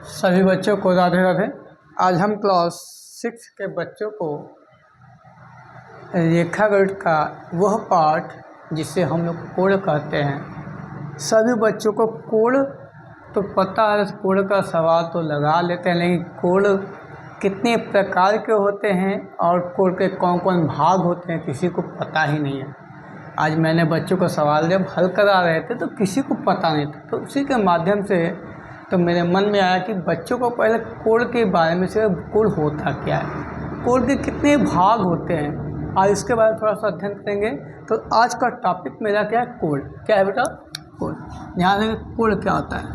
सभी बच्चों को राधे राधे। आज हम क्लास 6 के बच्चों को रेखागणित का वह पाठ जिसे हम लोग कोण कहते हैं। सभी बच्चों को कोण तो पता है, कोण का सवाल तो लगा लेते हैं, लेकिन कोण कितने प्रकार के होते हैं और कोण के कौन कौन भाग होते हैं किसी को पता ही नहीं है। आज मैंने बच्चों को सवाल जब हल करा रहे थे तो किसी को पता नहीं था, तो उसी के माध्यम से तो मेरे मन में आया कि बच्चों को पहले कोण के बारे में से कोण होता क्या है, कोण के कितने भाग होते हैं, आज इसके बारे में थोड़ा सा अध्ययन करेंगे। तो आज का टॉपिक मेरा क्या है, कोण। क्या है बेटा, कोण। ध्यान रखें कोण क्या होता है।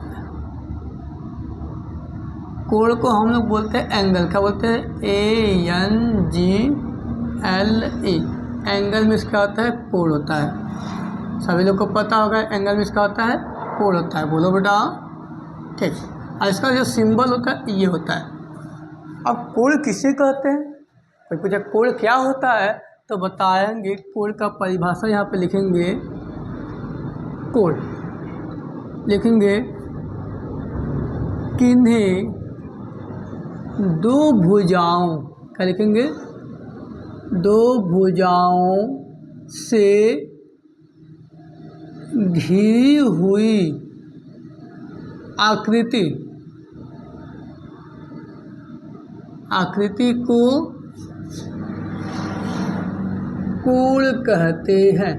कोण को हम लोग बोलते हैं एंगल। क्या बोलते हैं, ANGLE। एंगल में क्या होता है, कोण होता है। सभी लोग को पता होगा एंगल में क्या होता है, कोण होता है। बोलो बेटा, ठीक। और इसका जो सिंबल होता है ये होता है। अब कोण किसे कहते हैं, कोई पूछा कोण क्या होता है तो बताएंगे। कोण का परिभाषा यहाँ पे लिखेंगे, कोण लिखेंगे किन्हीं दो भुजाओं, क्या लिखेंगे, दो भुजाओं से घिरी हुई आकृति को कोण कहते हैं।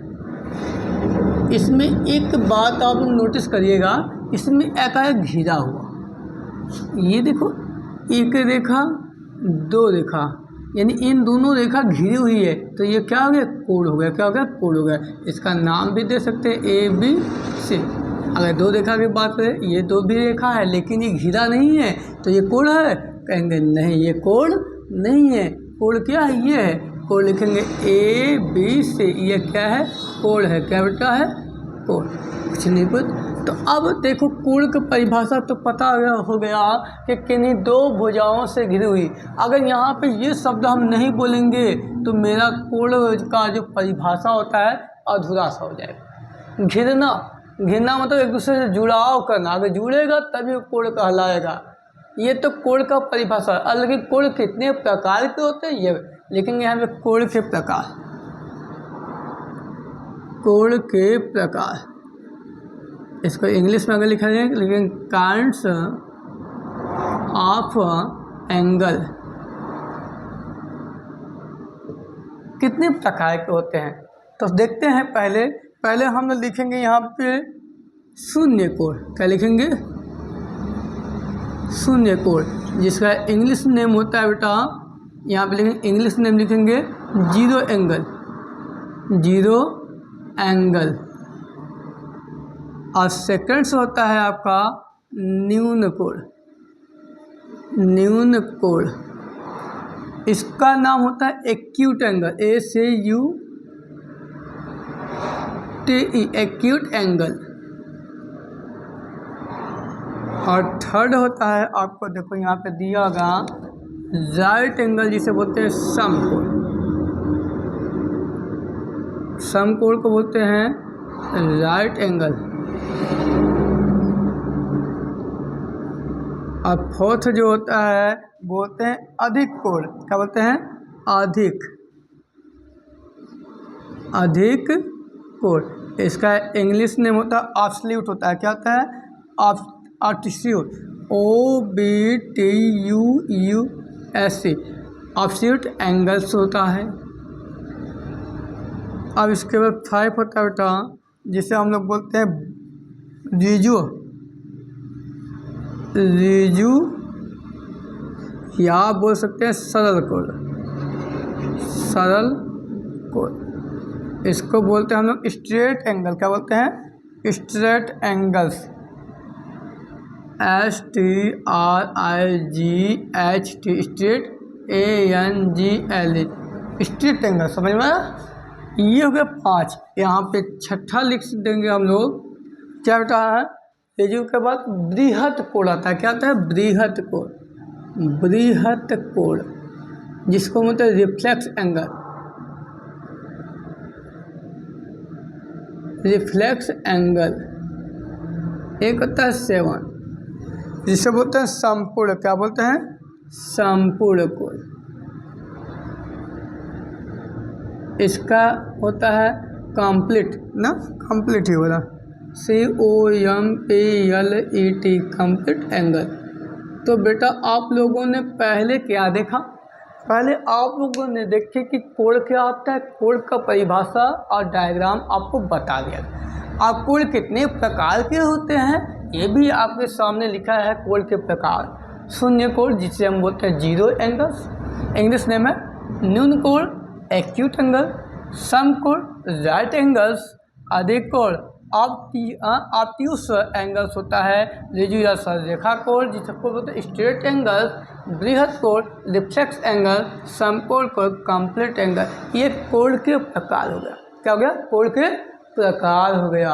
इसमें एक बात आप नोटिस करिएगा, इसमें एकाएक घिरा हुआ, ये देखो एक रेखा दो रेखा, यानी इन दोनों रेखा घिरी हुई है, तो ये क्या हो गया, कोण हो गया। क्या हो गया, कोण हो गया। इसका नाम भी दे सकते हैं ABC। अगर दो रेखा की बात करें, ये दो भी रेखा है लेकिन ये घिरा नहीं है, तो ये कोण है, कहेंगे नहीं ये कोण नहीं है। कोण क्या है, ये है। कोण लिखेंगे ABC, ये क्या है, कोण है। क्या बेटा है, कोण। कुछ नहीं कुछ। तो अब देखो कोण की परिभाषा तो पता हो गया कि किन्हीं दो भुजाओं से घिरी हुई। अगर यहाँ पे ये शब्द हम नहीं बोलेंगे तो मेरा कोण का जो परिभाषा होता है अधूरा सा हो जाएगा। घिरना मतलब एक दूसरे से जुड़ाव करना, अगर जुड़ेगा तभी कोण कहलाएगा। ये तो कोण का परिभाषा है। लेकिन कोण कितने प्रकार के होते हैं ये लिखेंगे यहाँ पे, कोण के प्रकार। कोण के प्रकार, इसको इंग्लिश में अगर लिखा जाए लेकिन काइंड्स ऑफ एंगल, कितने प्रकार के होते हैं तो देखते हैं। पहले हम लिखेंगे यहाँ पे शून्य कोण। क्या लिखेंगे, शून्य कोण, जिसका इंग्लिश नेम होता है बेटा, यहाँ पे लिखेंगे इंग्लिश नेम लिखेंगे जीरो एंगल। Zero angle. और सेकंड्स होता है आपका न्यून कोण। न्यून कोण, इसका नाम होता है acute angle. ACUTE, acute angle. और थर्ड होता है आपको, देखो यहाँ पे दिया होगा राइट एंगल, जिसे बोलते हैं समकोण। समकोण को बोलते हैं राइट एंगल। और फोर्थ जो होता है बोलते हैं अधिक कोण। क्या बोलते हैं, अधिक कोण। इसका इंग्लिश नेम होता है ऑब्सोल्यूट होता है। क्या होता है, ऑब्सोल्यूट। OBTUUSC, ऑब्सोल्यूट एंगल्स होता है। अब इसके बाद 5 होता है बेटा, जिसे हम लोग बोलते हैं रिजु, या बोल सकते हैं सरल कोण। सरल कोण, इसको बोलते हैं हम लोग स्ट्रेट एंगल। क्या बोलते हैं, straight angles. STRIGHT, straight. ANGLE, straight angle. समझ में, ये हो गया 5। यहाँ पे छठा लिख देंगे हम लोग। क्या बेटा है, रिजु के बाद बृहत कोण आता है। क्या आता है, बृहत कोण। बृहत कोण, जिसको बोलते हैं रिफ्लेक्स एंगल। रिफ्लेक्स एंगल एक होता है 7। जिसे बोलते हैं संपूर्ण, क्या बोलते हैं, संपूर्ण कोण। इसका होता है कंप्लीट ना, कंप्लीट ही बोला, COMPLET, कंप्लीट एंगल। तो बेटा आप लोगों ने पहले क्या देखा, पहले आप लोगों ने देखे कि कोण क्या होता है, कोण का परिभाषा और डायग्राम आपको बता दिया। अब कोण कितने प्रकार के होते हैं ये भी आपके सामने लिखा है। कोण के प्रकार, शून्य कोण जिसे हम बोलते हैं जीरो एंगल्स, इंग्लिश नेम है न्यून कोण एक्यूट एंगल, सम कोण राइट एंगल्स, अधिक कोण ऑब्ट्यूस एंगल्स होता है, रेजुला सररेखा कोण जिसको बोलते हैं स्ट्रेट एंगल, बृहद कोण रिफ्लेक्स एंगल, समकोण कोण कंप्लीट एंगल। ये कोण के प्रकार हो गया। क्या हो गया, कोण के प्रकार हो गया।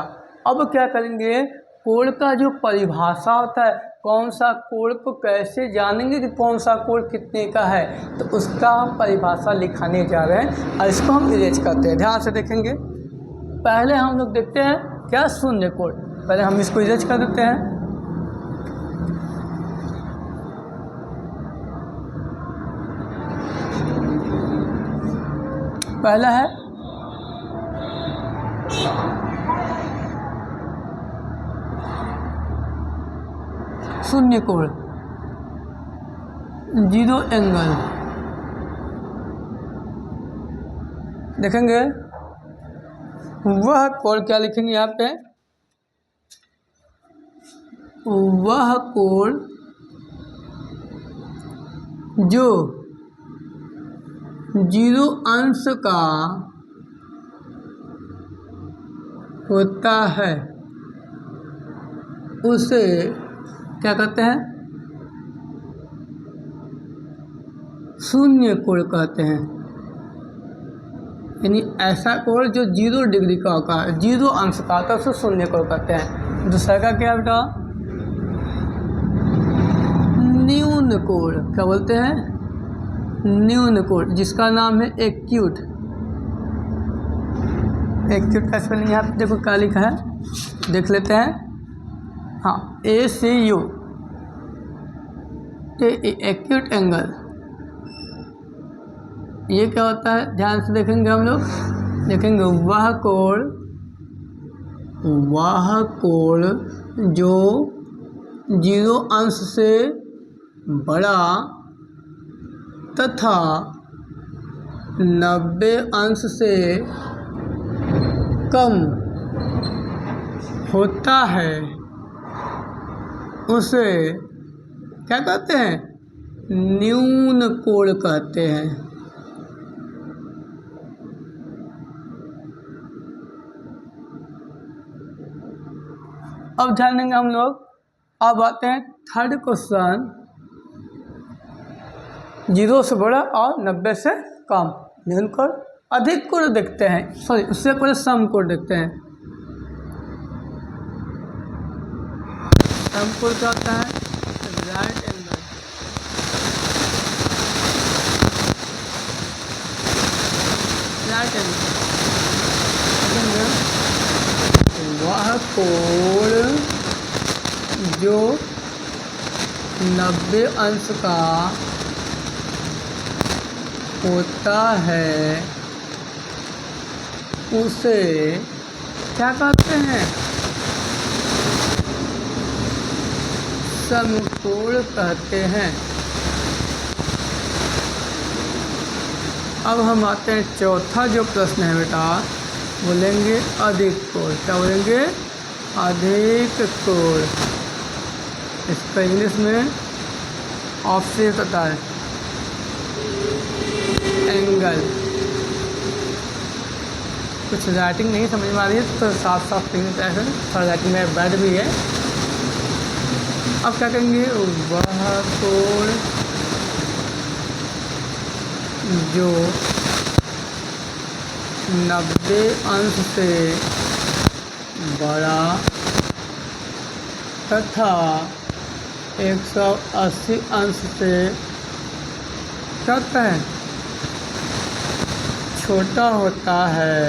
अब क्या करेंगे, कोण का जो परिभाषा होता है, कौन सा कोण को कैसे जानेंगे कि कौन सा कोण कितने का है, तो उसका हम परिभाषा लिखाने जा रहे हैं और इसको हम इरेज करते हैं। ध्यान से देखेंगे, पहले हम लोग देखते हैं क्या, शून्य कोण। पहले हम इसको इरेज कर देते हैं। पहला है शून्य कोण, जीरो एंगल। देखेंगे वह कोण, क्या लिखेंगे यहाँ पे, वह कोण जो जीरो अंश का होता है उसे क्या कहते हैं, शून्य कोण कहते हैं। यानी ऐसा कोण जो 0 डिग्री का होगा, 0 अंश का होता है उसे शून्य कोण कहते हैं। दूसरा का क्या बेटा, न्यून कोण, क्या बोलते हैं, न्यून कोण, जिसका नाम है एक्यूट। एक्यूट का स्पेलिंग यहाँ पे देखो क्या लिखा है, देख लेते हैं। हाँ, ACU, एक्यूट एंगल। ये क्या होता है, ध्यान से देखेंगे हम लोग, देखेंगे वह कोण जो 0 अंश से बड़ा तथा 90 अंश से कम होता है उसे क्या कहते हैं, न्यून कोण कहते हैं। अब ध्यान देंगे हम लोग। अब आते हैं थर्ड क्वेश्चन, 0 से बड़ा और 90 से कम, न्यून कोण। अधिक कोण देखते हैं, सॉरी उससे पहले सम कोण देखते हैं। सम कोण क्या होता है, राइट एंगल। राइट एंगल वह कोण जो 90 अंश का होता है उसे क्या कहते हैं, समकोण कहते हैं। अब हम आते हैं चौथा जो प्रश्न है बेटा, बोलेंगे अधिक कोण। क्या बोलेंगे, अधिक कोण। इसका इंग्लिश में ऑफसेट होता है, एंगल। कुछ राइटिंग नहीं समझ में आ रही है तो साफ साफ लिखने चाहिए, थोड़ा राइटिंग में बैड भी है। अब क्या करेंगे, वह कोण जो 90 अंश से बड़ा तथा 180 अंश से कहते हैं छोटा होता है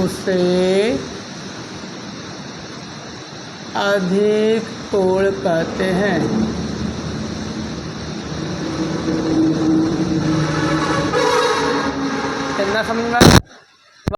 उसे अधिक कोण कहते हैं। कितना समझ में आया?